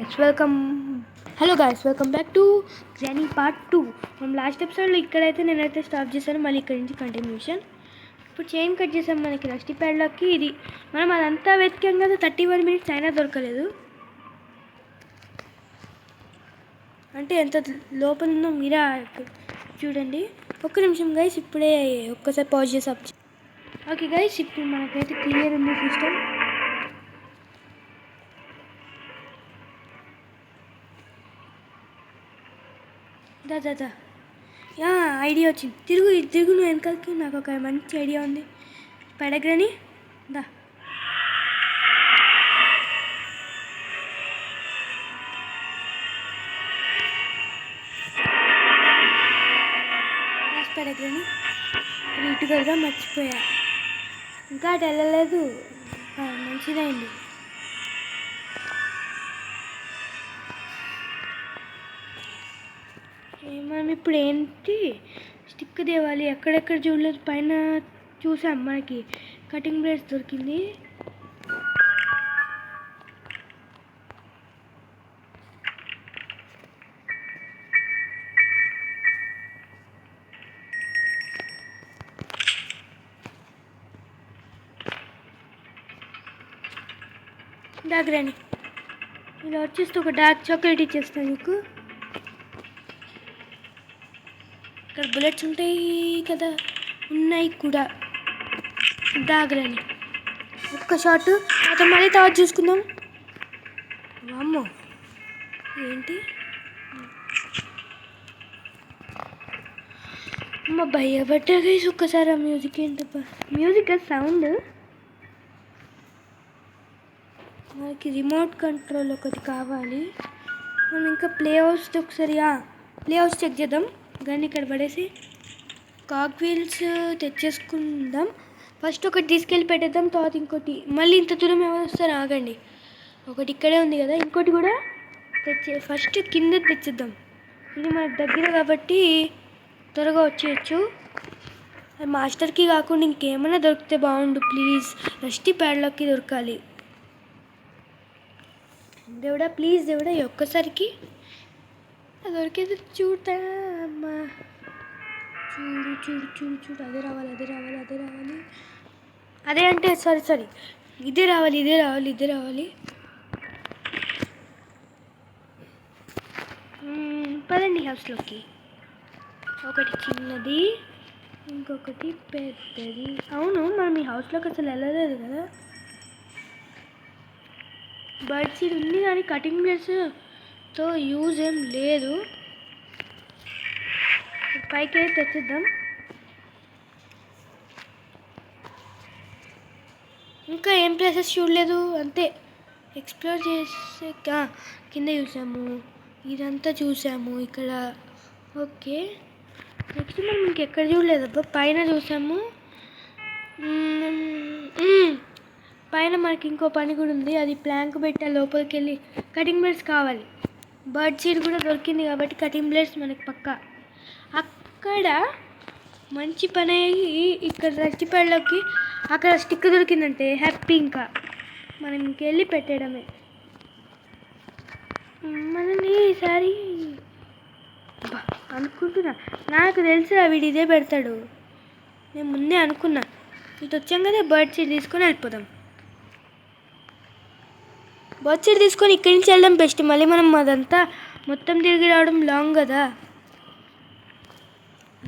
Welcome hello guys, welcome back to granny part 2. మనం last ఎపిసోడ్లో ఇక్కడైతే నేనైతే స్టాప్ చేశాను. మళ్ళీ ఇక్కడి నుంచి కంటిన్యూషన్. ఇప్పుడు చైన్ కట్ చేసాం. మనకి రస్టీ ప్యాడ్లోకి ఇది మనం అదంతా వెతికాం కదా, 31 minutes అయినా దొరకలేదు. అంటే ఎంత లోపల ఉందో మీరా చూడండి. ఒక్క నిమిషం గైస్, ఇప్పుడే ఒక్కసారి పాజ్ చేసి అప్. ఓకే గైస్, ఇప్పుడు మనకైతే క్లియర్ ఉంది సిస్టమ్. దా ఐడియా వచ్చింది. తిరుగు నువ్వు వెనకాలకి. నాకు ఒక మంచి ఐడియా ఉంది. పడగ్రని దా. పడగ్రని ఇటు కదా, మర్చిపోయా. ఇంకా అటు వెళ్ళలేదు. మంచిదైంది. మనం ఇప్పుడు ఏంటి స్టిక్ తేవాలి. ఎక్కడెక్కడ చూడలేదు, పైన చూసాం. మనకి కటింగ్ బ్లేడ్స్ దొరికింది. డాగ్రాని ఇలా వచ్చేస్తే ఒక డార్క్ చాక్లెట్ ఇచ్చేస్తాను నీకు. ఇక్కడ బుల్లెట్స్ ఉంటాయి కదా, ఉన్నాయి కూడా. డాగ్రాని ఒక్క షాట్ అతను మళ్ళీ తర్వాత చూసుకుందాం. అమ్మో ఏంటి అమ్మ, భయపడ్డా గైస్. ఒక్కసారి ఆ మ్యూజిక్ ఏంటప్ప, మ్యూజిక్ సౌండ్. మనకి రిమోట్ కంట్రోల్ ఒకటి కావాలి. మనం ఇంకా ప్లే హౌస్ ఒకసారి ప్లే హౌస్ చెక్ చేద్దాం. కానీ ఇక్కడ పడేసి కాక్ వీల్స్ తెచ్చేసుకుందాం. ఫస్ట్ ఒకటి తీసుకెళ్ళి పెట్టేద్దాం, తర్వాత ఇంకోటి. మళ్ళీ ఇంత దూరం ఎవరు వస్తారు? ఆగండి, ఒకటి ఇక్కడే ఉంది కదా, ఇంకోటి కూడా ఫస్ట్ కింద తెచ్చేద్దాం. ఇది మనకు దగ్గర కాబట్టి త్వరగా వచ్చేయచ్చు. మాస్టర్కి కాకుండా ఇంకేమైనా దొరికితే బాగుండు ప్లీజ్. రస్టీ ప్యాడ్లోకి దొరకాలి దేవుడా, ప్లీజ్ దేవుడా. ఈ ఒక్కసారికి దొరికేది చూడతా అమ్మా. చూడు చూడు చూడు చూడు, అదే రావాలి. అదే అంటే సారీ, ఇదే రావాలి. పదండి హౌస్లోకి. ఒకటి చిన్నది, ఇంకొకటి పెద్దది. అవును, మనం ఈ హౌస్లోకి అసలు వెళ్ళలేదు కదా. బర్డ్ సీడ్ ఉంది కానీ కటింగ్ బ్లేడ్స్తో యూజ్ ఏం లేదు. పైకి అయితే తెచ్చిద్దాం. ఇంకా ఏం ప్లేసెస్ చూడలేదు, అంతే ఎక్స్ప్లోర్ చేసే. కింద చూసాము, ఇదంతా చూసాము ఇక్కడ. ఓకే, నెక్స్ట్ మనం ఇంకెక్కడ చూడలేదబ్బా. పైన చూసాము. పైన మనకి ఇంకో పని కూడా ఉంది. అది ప్లాంక్ పెట్టా లోపలికి వెళ్ళి కటింగ్ బ్లేడ్స్ కావాలి. బర్డ్ సీడ్ కూడా దొరికింది కాబట్టి కటింగ్ బ్లేడ్స్ మనకి పక్కా. అక్కడ మంచి పని అయ్యి ఇక్కడ రస్టీ ప్యాడ్లోకి అక్కడ స్టిక్ దొరికిందంటే హ్యాపీ. ఇంకా మనం ఇంకెళ్ళి పెట్టడమే. మనని ఈసారి అనుకుంటున్నా, నాకు తెలిసి వీడు ఇదే పెడతాడు. నేను ముందే అనుకున్నా. ఇటు వచ్చాం కదా, బర్డ్ సీడ్ తీసుకొని వెళ్ళిపోదాం. బర్డ్ సీడ్ తీసుకొని ఇక్కడి నుంచి వెళ్ళడం బెస్ట్. మళ్ళీ మనం అదంతా మొత్తం తిరిగి రావడం లాంగ్ కదా,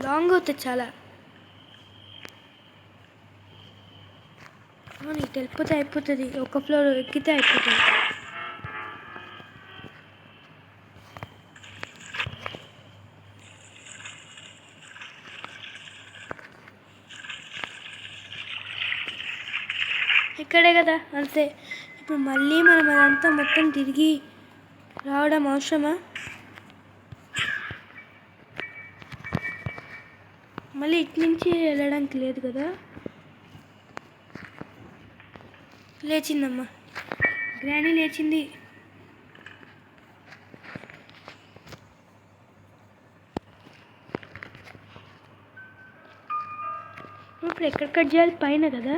లాంగ్ అవుతుంది చాలా. ఇటు వెళ్ళిపోతే అయిపోతుంది, ఒక ఫ్లోర్ ఎక్కితే అయిపోతుంది. ఇక్కడే కదా, అంతే. ఇప్పుడు మళ్ళీ మనం అదంతా మొత్తం తిరిగి రావడం అవసరమా? మళ్ళీ ఇటు నుంచి వెళ్ళడానికి లేదు కదా. లేచిందమ్మా, గ్రానీ లేచింది. ఇప్పుడు ఎక్కడ కట్ చేయాలి? పైన కదా.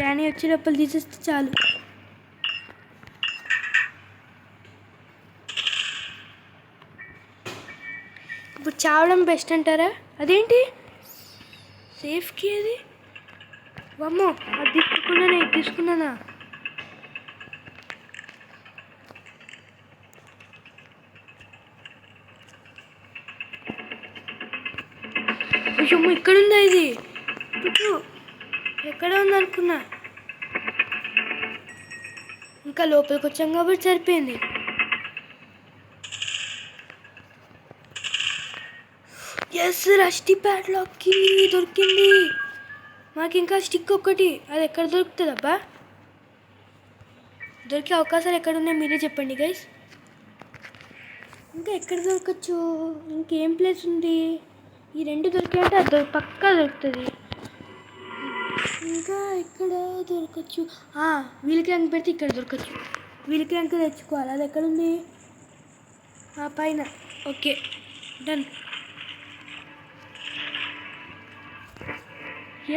గ్రానీ వచ్చి లోపల తీసేస్తే చాలు. ఇప్పుడు చావడం బెస్ట్ అంటారా? అదేంటి సేఫ్కి అది? అమ్మో, అది తీసుకున్నానా? అమ్మో, ఇక్కడుందా ఇది? ఎక్కడ ఉందనుకున్నా. ఇంకా లోపలికి వచ్చాం కాబట్టి సరిపోయింది. ఎస్, రస్టీ ప్యాడ్లాక్కి దొరికింది. మాకు ఇంకా స్టిక్ ఒకటి, అది ఎక్కడ దొరుకుతుంది అబ్బా? దొరికే అవకాశాలు ఎక్కడ ఉన్నాయి మీరే చెప్పండి గైస్. ఇంకా ఎక్కడ దొరకచ్చు? ఇంకేం ప్లేస్ ఉంది? ఈ 2 దొరికాయంటే అది పక్కా దొరుకుతుంది. ఇంకా ఎక్కడ దొరకచ్చు? వీల్ క్రాంక్ పెడితే ఇక్కడ దొరకచ్చు. వీల్ క్రాంక్ తెచ్చుకోవాలి. అది ఎక్కడుంది? పైన. Okay, done.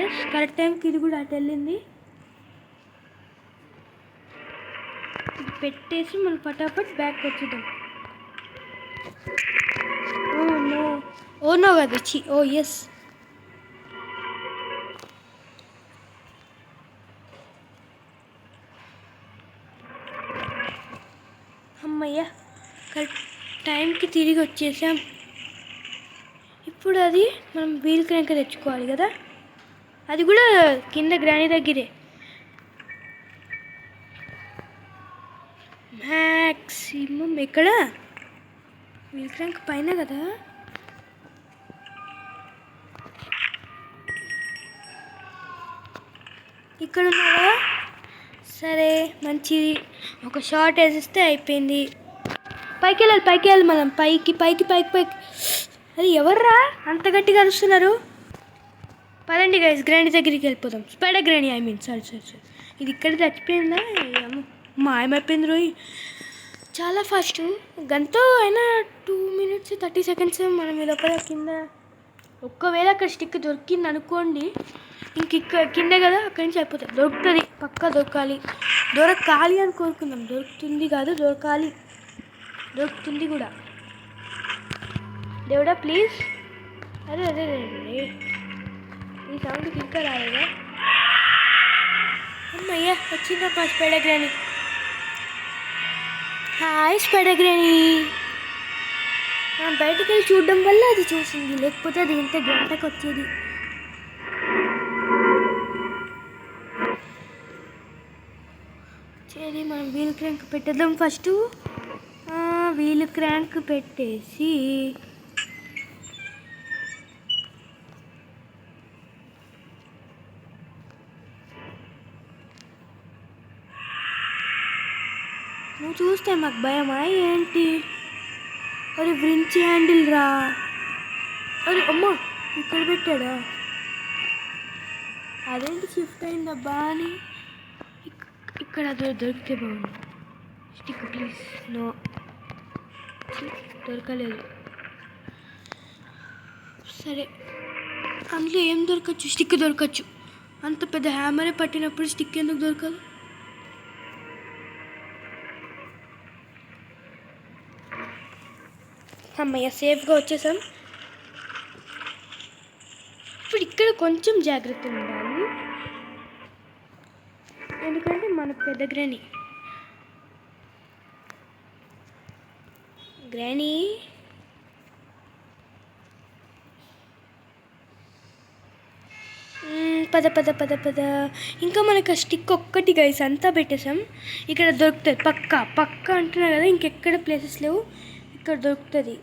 ఎస్, కరెక్ట్ టైంకి ఇది కూడా అటు వెళ్ళింది. ఇది పెట్టేసి మనం ఫటాఫట్ బ్యాక్ వచ్చేద్దాం. ఓ నో కదా, ఓ ఎస్. అమ్మయ్య, కరెక్ట్ టైంకి తిరిగి వచ్చేసాం. ఇప్పుడు అది మనం వీల్ క్రాంక్ తెచ్చుకోవాలి కదా. అది కూడా కింద గ్రానీ దగ్గరే. మ్యాక్సిమం ఎక్కడ? వీల్ క్రాంక్ పైన కదా. ఇక్కడ ఉన్నావా? సరే, మంచిది. ఒక షాట్ వేసిస్తే అయిపోయింది. పైకి వెళ్ళాలి మనం. పైకి. అది ఎవర్రా అంత గట్టిగా అరుస్తున్నారు? పదండి గైస్, గ్రానీ దగ్గరికి వెళ్ళిపోదాం. Spider granny, sorry. ఇది ఇక్కడ చచ్చిపోయిందా? మాయమైపోయింది రోయ్. చాలా ఫాస్ట్. గంతో అయినా 2 minutes 30 seconds మనం ఈ లోపల కింద. ఒక్కవేళ అక్కడ స్టిక్ దొరికింది అనుకోండి, ఇంక కిందే కదా, అక్కడి నుంచి అయిపోతుంది. దొరుకుతుంది, పక్కా దొరకాలి అని కోరుకుందాం. దొరుకుతుంది కాదు, దొరుకుతుంది కూడా. దేవుడా ప్లీజ్. అరే, ఈ సౌండ్కి ఇంకా రాలేదా? అమ్మయ్య, వచ్చిందప్ప spider granny. Hi spider granny. మనం బయటకు వెళ్ళి చూడడం వల్ల అది చూసింది, లేకపోతే అది ఇంత గంటకు వచ్చేది. మనం వీల్ క్రాంక్ పెట్టేద్దాం ఫస్ట్. వీల్ క్రాంక్ పెట్టేసి నువ్వు చూస్తే మాకు భయమా ఏంటి? అరే వ్రించ్ హ్యాండిల్ రా. అరే అమ్మ, ఇక్కడ పెట్టాడా? అదేంటి షిఫ్ట్ అయిందబ్బా అని. ఇక్కడ దొరికితే బాగుంది. Stick please. నో, దొరకలేదు. సరే, అందులో ఏం దొరకచ్చు? స్టిక్ దొరకచ్చు. అంత పెద్ద హ్యామరే పట్టినప్పుడు స్టిక్ ఎందుకు దొరకదు? అమ్మయ్య, సేఫ్గా వచ్చేసాం. ఇప్పుడు ఇక్కడ కొంచెం జాగ్రత్త ఉండాలి, ఎందుకంటే మన పెద్ద గ్రానీ పద. ఇంకా మనకు ఆ స్టిక్ ఒక్కటి గైస్, అంతా పెట్టేసాం. ఇక్కడ దొరుకుతుంది పక్కా అంటున్నా కదా. ఇంకెక్కడ ప్లేసెస్ లేవు, ఇక్కడ దొరుకుతుంది.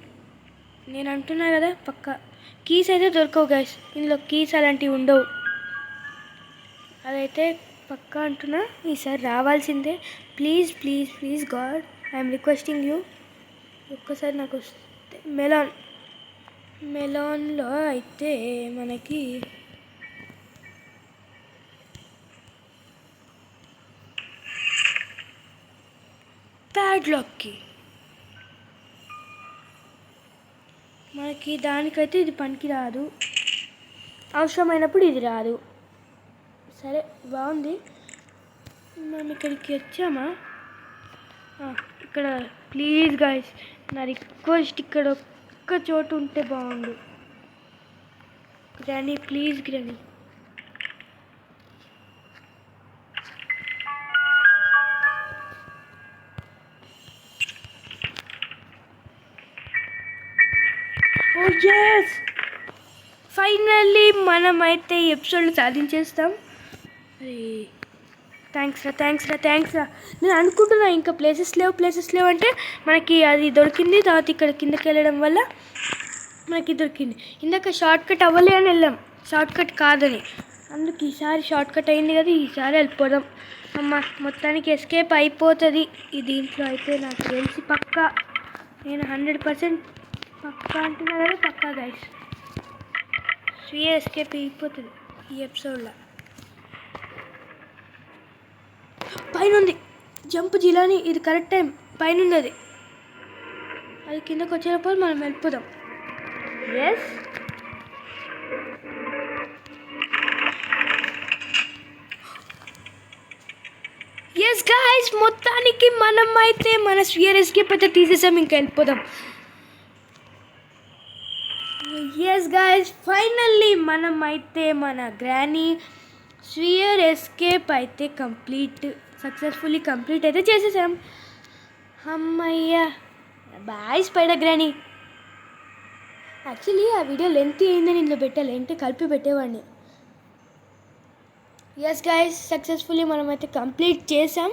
నేను అంటున్నా కదా పక్కా. కీస్ అయితే దొరకవు గైస్, ఇందులో కీస్ అలాంటివి ఉండవు. అదైతే పక్కా అంటున్నా. ఈసారి రావాల్సిందే. Please God, I'm requesting you. ఒక్కసారి నాకు వస్తే. మెలాన్లో అయితే మనకి ప్యాడ్లాక్కి మనకి దానికైతే ఇది పనికి రాదు, అవసరమైనప్పుడు ఇది రాదు. సరే బాగుంది. మనం ఇక్కడికి వచ్చామా? ఇక్కడ ప్లీజ్ గైస్, నా రిక్వెస్ట్, ఇక్కడ ఒక్క చోటు ఉంటే బాగుండు. Granny please granny. Oh yes, finally మనమైతే ఈ ఎపిసోడ్లో సాధించేస్తాం. అరే థ్యాంక్స్ రా. నేను అనుకుంటున్నా ఇంకా ప్లేసెస్ లేవు అంటే మనకి అది దొరికింది. తర్వాత ఇక్కడ కిందకి వెళ్ళడం వల్ల మనకి దొరికింది. ఇందాక షార్ట్ కట్ అవ్వలే అని వెళ్ళాం, షార్ట్ కట్ కాదని. అందుకు ఈసారి షార్ట్ కట్ అయింది కదా, ఈసారి వెళ్ళిపోదాం. అమ్మ మొత్తానికి ఎస్కేప్ అయిపోతుంది ఈ దీంట్లో అయితే. నాకు తెలిసి పక్కా, నేను 100% పక్కా అంటున్నా కదా, పక్కా గైస్. స్వీయ ఎస్కేప్ అయిపోతుంది ఈ ఎపిసోడ్లో. పైన ఉంది జంప్ జిలాని, ఇది కరెక్ట్ టైం. పైన ఉంది అది కిందకు వచ్చేటప్పుడు మనం వెళ్ళిపోదాం. ఎస్ గాయ్స్, మొత్తానికి మనం అయితే మన స్వియర్ ఎస్కేప్ అయితే తీసేసాం. ఇంకా వెళ్ళిపోదాం. ఎస్ గాయ్స్, ఫైనల్లీ మనం అయితే మన గ్రానీ స్వియర్ ఎస్కేప్ అయితే సక్సెస్ఫుల్లీ కంప్లీట్ అయితే చేసేసాం. అమ్మయ్యా, బాయ్ స్పైడర్ గ్రానీ. యాక్చువల్లీ ఆ వీడియో లెంత్ అయిందని ఇందులో పెట్టాలి, అంటే కలిపి పెట్టేవాడిని. ఎస్ గాయ్స్, సక్సెస్ఫుల్లీ మనమైతే కంప్లీట్ చేసాం.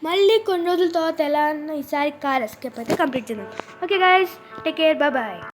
మళ్ళీ కొన్ని రోజుల తర్వాత ఎలా అన్న ఈసారి కార్ ఎస్కేప్ అయితే కంప్లీట్ చేద్దాం. Okay guys, take care, bye.